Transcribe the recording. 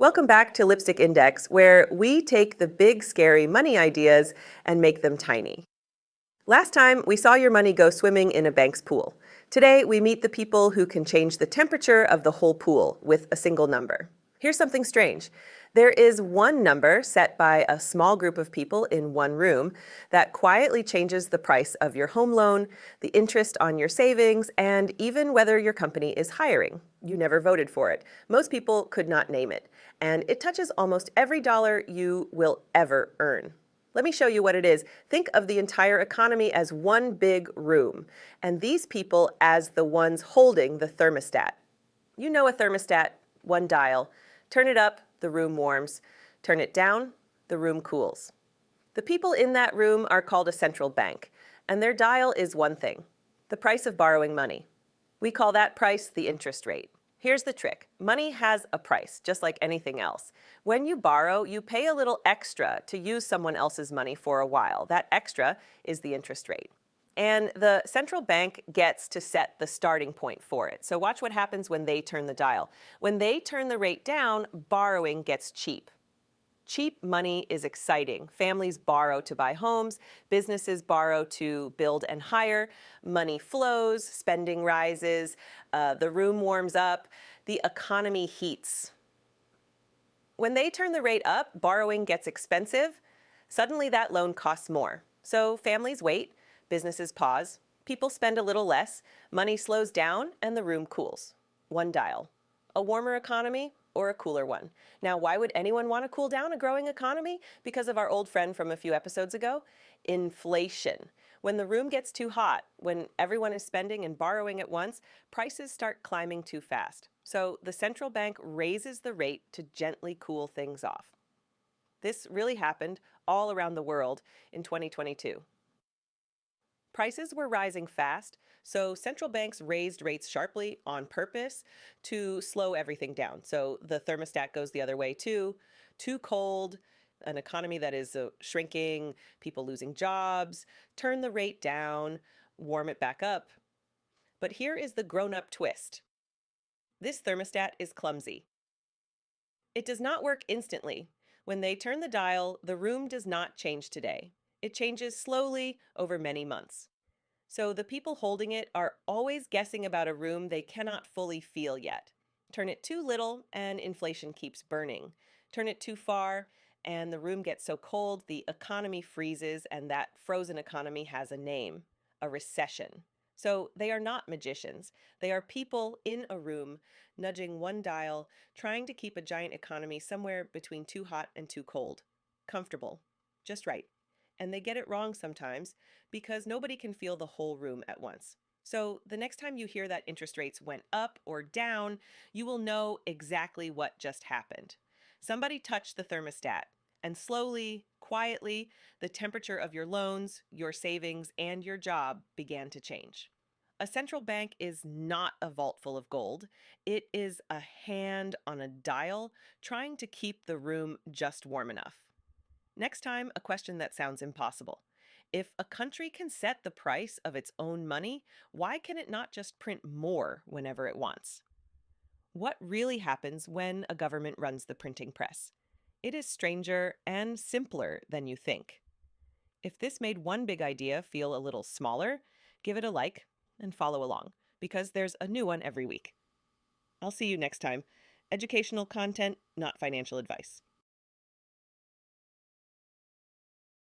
Welcome back to Lipstick Index, where we take the big, scary money ideas and make them tiny. Last time, we saw your money go swimming in a bank's pool. Today, we meet the people who can change the temperature of the whole pool with a single number. Here's something strange. There is one number set by a small group of people in one room that quietly changes the price of your home loan, the interest on your savings, and even whether your company is hiring. You never voted for it. Most people could not name it. And it touches almost every dollar you will ever earn. Let me show you what it is. Think of the entire economy as one big room, and these people as the ones holding the thermostat. You know a thermostat, one dial. Turn it up, the room warms. Turn it down, the room cools. The people in that room are called a central bank, and their dial is one thing: the price of borrowing money. We call that price the interest rate. Here's the trick. Money has a price, just like anything else. When you borrow, you pay a little extra to use someone else's money for a while. That extra is the interest rate. And the central bank gets to set the starting point for it. So watch what happens when they turn the dial. When they turn the rate down, borrowing gets cheap. Cheap money is exciting. Families borrow to buy homes, businesses borrow to build and hire, money flows, spending rises, the room warms up, the economy heats. When they turn the rate up, borrowing gets expensive. Suddenly that loan costs more. So families wait, businesses pause, people spend a little less, money slows down, and the room cools. One dial. A warmer economy or a cooler one. Now, why would anyone want to cool down a growing economy? Because of our old friend from a few episodes ago, inflation. When the room gets too hot, when everyone is spending and borrowing at once, prices start climbing too fast. So the central bank raises the rate to gently cool things off. This really happened all around the world in 2022. Prices were rising fast, so central banks raised rates sharply on purpose to slow everything down. So the thermostat goes the other way too. Too cold, an economy that is shrinking, people losing jobs, turn the rate down, warm it back up. But here is the grown-up twist. This thermostat is clumsy. It does not work instantly. When they turn the dial, the room does not change today. It changes slowly over many months. So the people holding it are always guessing about a room they cannot fully feel yet. Turn it too little and inflation keeps burning. Turn it too far and the room gets so cold the economy freezes, and that frozen economy has a name: a recession. So they are not magicians. They are people in a room nudging one dial, trying to keep a giant economy somewhere between too hot and too cold. Comfortable. Just right. And they get it wrong sometimes because nobody can feel the whole room at once. So the next time you hear that interest rates went up or down, you will know exactly what just happened. Somebody touched the thermostat, and slowly, quietly, the temperature of your loans, your savings, and your job began to change. A central bank is not a vault full of gold. It is a hand on a dial trying to keep the room just warm enough. Next time, a question that sounds impossible. If a country can set the price of its own money, why can it not just print more whenever it wants? What really happens when a government runs the printing press? It is stranger and simpler than you think. If this made one big idea feel a little smaller, give it a like and follow along, because there's a new one every week. I'll see you next time. Educational content, not financial advice.